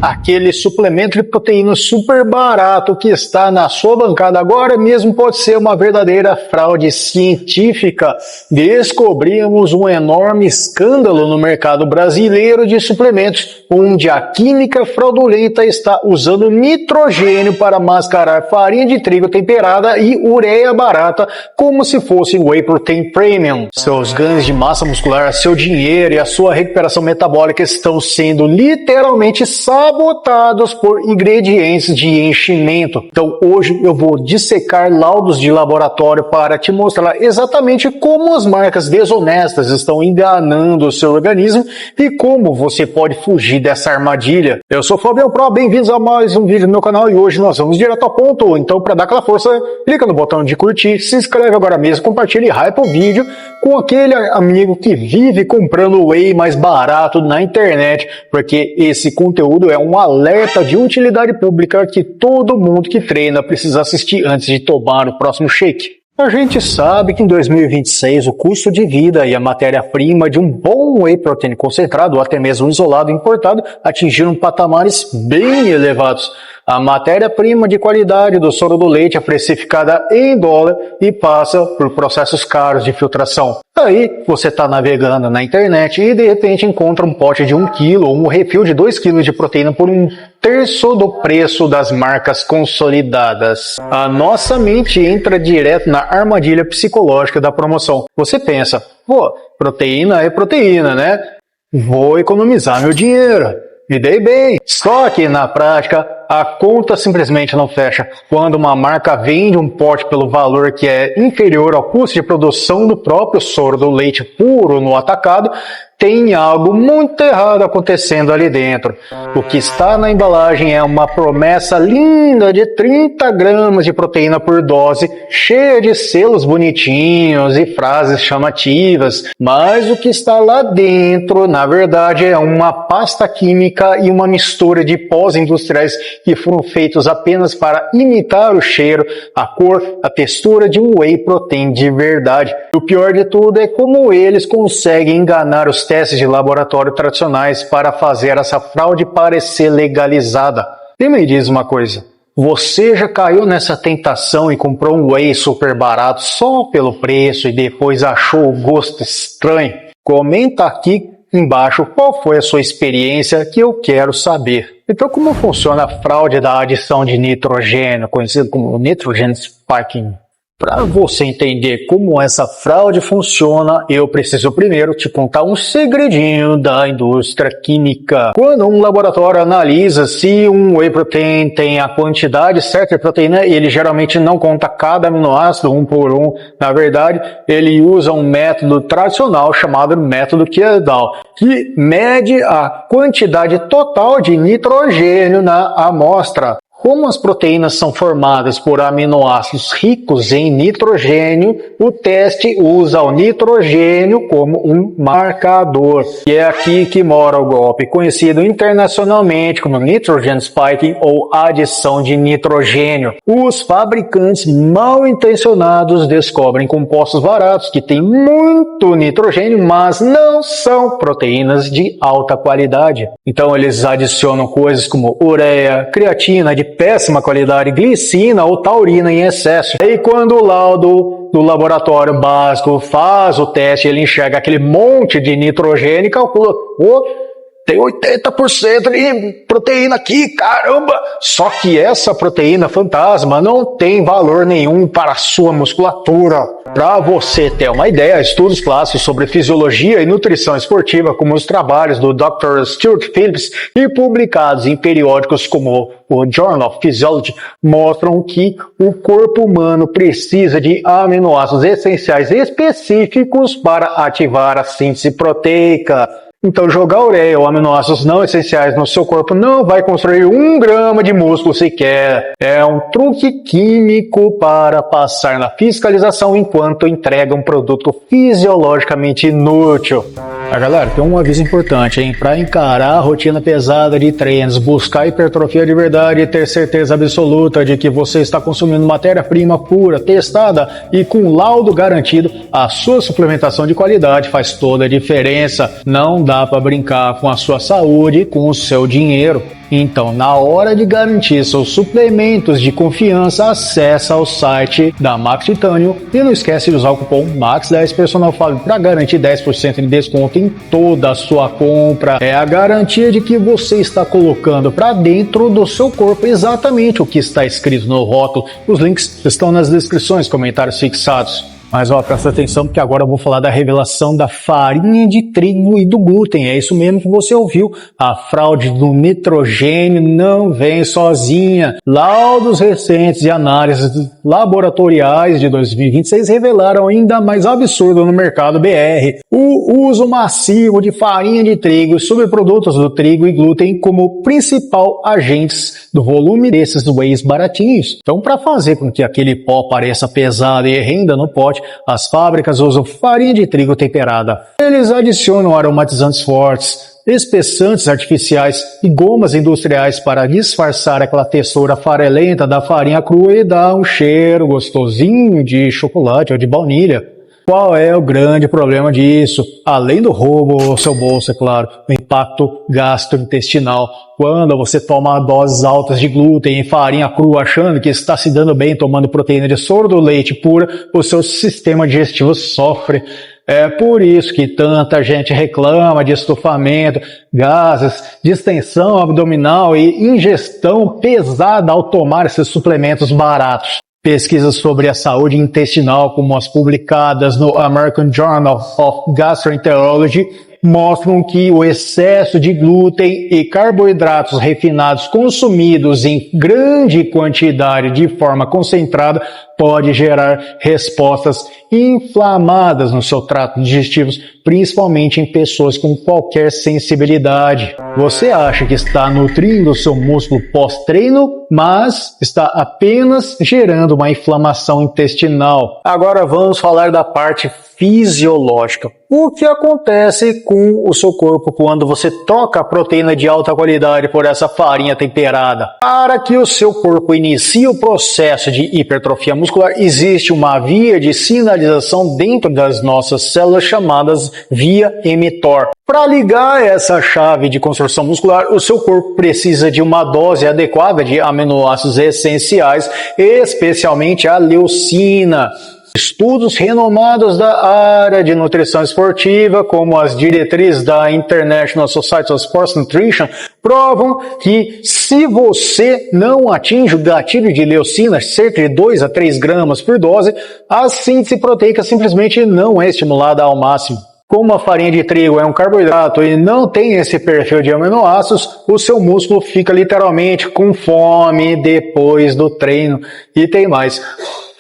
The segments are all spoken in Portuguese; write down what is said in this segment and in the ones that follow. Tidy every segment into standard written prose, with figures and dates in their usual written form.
Aquele suplemento de proteína super barato que está na sua bancada agora mesmo pode ser uma verdadeira fraude científica. Descobrimos um enorme escândalo no mercado brasileiro de suplementos, onde a química fraudulenta está usando nitrogênio para mascarar farinha de trigo temperada e ureia barata como se fosse Whey Protein Premium. Seus ganhos de massa muscular, seu dinheiro e a sua recuperação metabólica estão sendo literalmente sabotados por ingredientes de enchimento. Então hoje eu vou dissecar laudos de laboratório para te mostrar exatamente como as marcas desonestas estão enganando o seu organismo e como você pode fugir dessa armadilha. Eu sou Fabião Pro, bem-vindos a mais um vídeo no meu canal e hoje nós vamos direto ao ponto. Então, para dar aquela força, clica no botão de curtir, se inscreve agora mesmo, compartilha e hype o vídeo com aquele amigo que vive comprando whey mais barato na internet, porque esse conteúdo é um alerta de utilidade pública que todo mundo que treina precisa assistir antes de tomar o próximo shake. A gente sabe que em 2026 o custo de vida e a matéria-prima de um bom whey protein concentrado ou até mesmo isolado importado atingiram patamares bem elevados. A matéria-prima de qualidade do soro do leite é precificada em dólar e passa por processos caros de filtração. Aí você está navegando na internet e de repente encontra um pote de 1 kg ou um refil de 2 kg de proteína por 1/3 do preço das marcas consolidadas. A nossa mente entra direto na armadilha psicológica da promoção. Você pensa, pô, proteína é proteína, né? Vou economizar meu dinheiro. Me dei bem. Só que na prática a conta simplesmente não fecha. Quando uma marca vende um pote pelo valor que é inferior ao custo de produção do próprio soro do leite puro no atacado, tem algo muito errado acontecendo ali dentro. O que está na embalagem é uma promessa linda de 30 gramas de proteína por dose, cheia de selos bonitinhos e frases chamativas. Mas o que está lá dentro, na verdade, é uma pasta química e uma mistura de pós industriais que foram feitos apenas para imitar o cheiro, a cor, a textura de um whey protein de verdade. E o pior de tudo é como eles conseguem enganar os testes de laboratório tradicionais para fazer essa fraude parecer legalizada. E me diz uma coisa, você já caiu nessa tentação e comprou um whey super barato só pelo preço e depois achou o gosto estranho? Comenta aqui embaixo qual foi a sua experiência que eu quero saber. Então, como funciona a fraude da adição de nitrogênio, conhecido como nitrogen spiking? Para você entender como essa fraude funciona, eu preciso primeiro te contar um segredinho da indústria química. Quando um laboratório analisa se um whey protein tem a quantidade certa de proteína, ele geralmente não conta cada aminoácido um por um. Na verdade, ele usa um método tradicional chamado método Kjeldahl, que mede a quantidade total de nitrogênio na amostra. Como as proteínas são formadas por aminoácidos ricos em nitrogênio, o teste usa o nitrogênio como um marcador. E é aqui que mora o golpe, conhecido internacionalmente como nitrogen spiking ou adição de nitrogênio. Os fabricantes mal intencionados descobrem compostos baratos que têm muito nitrogênio, mas não são proteínas de alta qualidade. Então eles adicionam coisas como ureia, creatina de péssima qualidade, glicina ou taurina em excesso. E quando o laudo do laboratório básico faz o teste, ele enxerga aquele monte de nitrogênio e calcula, tem 80% de proteína aqui, caramba! Só que essa proteína fantasma não tem valor nenhum para a sua musculatura. Para você ter uma ideia, estudos clássicos sobre fisiologia e nutrição esportiva, como os trabalhos do Dr. Stuart Phillips e publicados em periódicos como o Journal of Physiology, mostram que o corpo humano precisa de aminoácidos essenciais específicos para ativar a síntese proteica. Então, jogar ureia ou aminoácidos não essenciais no seu corpo não vai construir 1 grama de músculo sequer. É um truque químico para passar na fiscalização enquanto entrega um produto fisiologicamente inútil. Galera, tem um aviso importante, hein? Para encarar a rotina pesada de treinos, buscar hipertrofia de verdade e ter certeza absoluta de que você está consumindo matéria-prima pura, testada e com laudo garantido, a sua suplementação de qualidade faz toda a diferença. Não dá dá para brincar com a sua saúde e com o seu dinheiro. Então, na hora de garantir seus suplementos de confiança, acessa o site da Max Titânio e não esquece de usar o cupom MAX10 Personal Fábio para garantir 10% de desconto em toda a sua compra. É a garantia de que você está colocando para dentro do seu corpo exatamente o que está escrito no rótulo. Os links estão nas descrições, comentários fixados. Mas presta atenção porque agora eu vou falar da revelação da farinha de trigo e do glúten. É isso mesmo que você ouviu. A fraude do nitrogênio não vem sozinha. Laudos recentes de análises laboratoriais de 2026 revelaram ainda mais absurdo no mercado BR o uso massivo de farinha de trigo e subprodutos do trigo e glúten como principal agentes do volume desses wheys baratinhos. Então, para fazer com que aquele pó pareça pesado e renda no pote, as fábricas usam farinha de trigo temperada. Eles adicionam aromatizantes fortes, espessantes artificiais e gomas industriais para disfarçar aquela textura farelenta da farinha crua e dar um cheiro gostosinho de chocolate ou de baunilha. Qual é o grande problema disso? Além do roubo ao seu bolso, é claro, o impacto gastrointestinal. Quando você toma doses altas de glúten e farinha crua achando que está se dando bem tomando proteína de soro do leite pura, o seu sistema digestivo sofre. É por isso que tanta gente reclama de estufamento, gases, distensão abdominal e ingestão pesada ao tomar esses suplementos baratos. Pesquisas sobre a saúde intestinal, como as publicadas no American Journal of Gastroenterology, mostram que o excesso de glúten e carboidratos refinados consumidos em grande quantidade de forma concentrada pode gerar respostas inflamadas no seu trato digestivo, principalmente em pessoas com qualquer sensibilidade. Você acha que está nutrindo o seu músculo pós-treino, mas está apenas gerando uma inflamação intestinal. Agora vamos falar da parte fisiológica. O que acontece com o seu corpo quando você troca a proteína de alta qualidade por essa farinha temperada? Para que o seu corpo inicie o processo de hipertrofia muscular, existe uma via de sinalização dentro das nossas células chamadas via mTOR. Para ligar essa chave de construção muscular, o seu corpo precisa de uma dose adequada de aminoácidos essenciais, especialmente a leucina. Estudos renomados da área de nutrição esportiva, como as diretrizes da International Society of Sports Nutrition, provam que se você não atinge o gatilho de leucina, cerca de 2 a 3 gramas por dose, a síntese proteica simplesmente não é estimulada ao máximo. Como a farinha de trigo é um carboidrato e não tem esse perfil de aminoácidos, o seu músculo fica literalmente com fome depois do treino. E tem mais.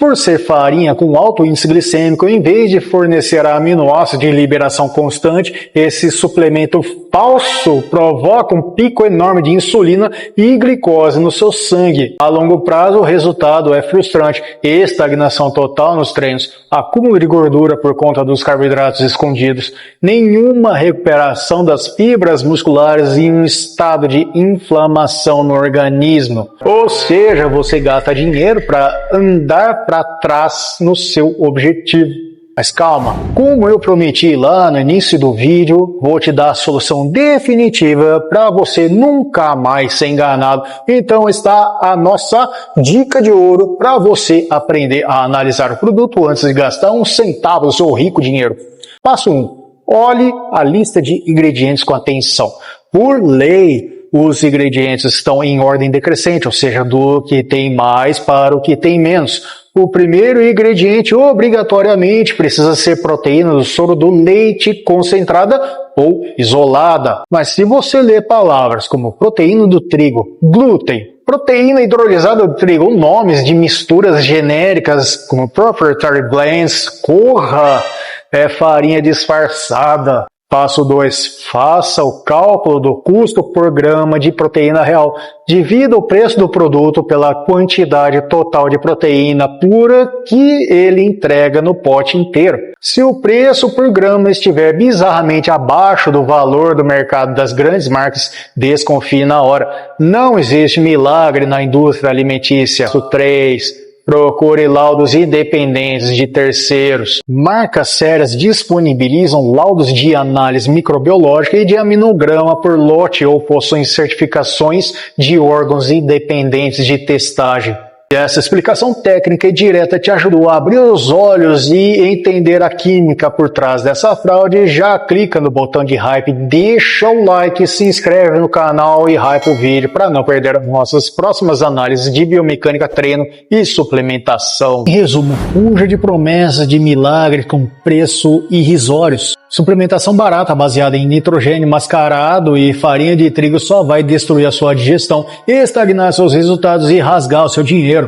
Por ser farinha com alto índice glicêmico, em vez de fornecer aminoácidos de liberação constante, esse suplemento falso provoca um pico enorme de insulina e glicose no seu sangue. A longo prazo, o resultado é frustrante: estagnação total nos treinos, acúmulo de gordura por conta dos carboidratos escondidos, nenhuma recuperação das fibras musculares e um estado de inflamação no organismo. Ou seja, você gasta dinheiro para andar para trás no seu objetivo. Mas calma, como eu prometi lá no início do vídeo, vou te dar a solução definitiva para você nunca mais ser enganado. Então está a nossa dica de ouro para você aprender a analisar o produto antes de gastar um centavo do seu rico dinheiro. Passo 1. Olhe a lista de ingredientes com atenção. Por lei, os ingredientes estão em ordem decrescente, ou seja, do que tem mais para o que tem menos. O primeiro ingrediente obrigatoriamente precisa ser proteína do soro do leite concentrada ou isolada. Mas se você ler palavras como proteína do trigo, glúten, proteína hidrolisada do trigo ou nomes de misturas genéricas como proprietary blends, corra, é farinha disfarçada. Passo 2. Faça o cálculo do custo por grama de proteína real. Divida o preço do produto pela quantidade total de proteína pura que ele entrega no pote inteiro. Se o preço por grama estiver bizarramente abaixo do valor do mercado das grandes marcas, desconfie na hora. Não existe milagre na indústria alimentícia. Passo 3. Procure laudos independentes de terceiros. Marcas sérias disponibilizam laudos de análise microbiológica e de aminograma por lote ou possuem certificações de órgãos independentes de testagem. Essa explicação técnica e direta te ajudou a abrir os olhos e entender a química por trás dessa fraude. Já clica no botão de hype, deixa o like, se inscreve no canal e hype o vídeo para não perder as nossas próximas análises de biomecânica, treino e suplementação. Em resumo, fuja de promessas de milagres com preço irrisórios. Suplementação barata baseada em nitrogênio mascarado e farinha de trigo só vai destruir a sua digestão, estagnar seus resultados e rasgar o seu dinheiro.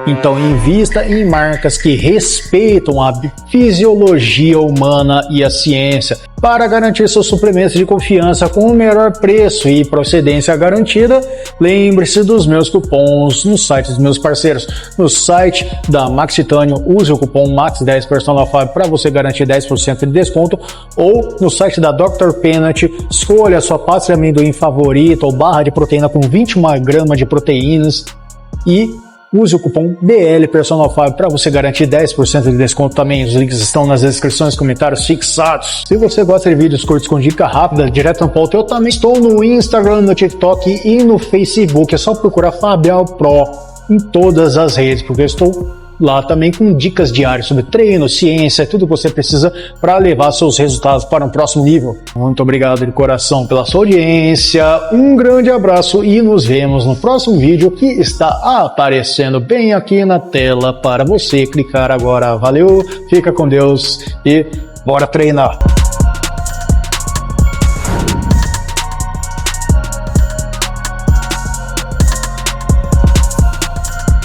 Então invista em marcas que respeitam a fisiologia humana e a ciência para garantir seus suplementos de confiança com o melhor preço e procedência garantida. Lembre-se dos meus cupons no site dos meus parceiros. No site da Max Titânio, use o cupom MAX10 Personal5 para você garantir 10% de desconto, ou no site da Dr. Peanut, escolha a sua pasta de amendoim favorita ou barra de proteína com 21 gramas de proteínas e use o cupom BL Personal5 para você garantir 10% de desconto também. Os links estão nas descrições e comentários fixados. Se você gosta de vídeos curtos com dica rápida, direto no ponto, eu também estou no Instagram, no TikTok e no Facebook. É só procurar Fabial Pro em todas as redes, porque eu estou lá também com dicas diárias sobre treino, ciência, tudo que você precisa para levar seus resultados para um próximo nível. Muito obrigado de coração pela sua audiência, um grande abraço e nos vemos no próximo vídeo que está aparecendo bem aqui na tela para você clicar agora. Valeu, fica com Deus e bora treinar!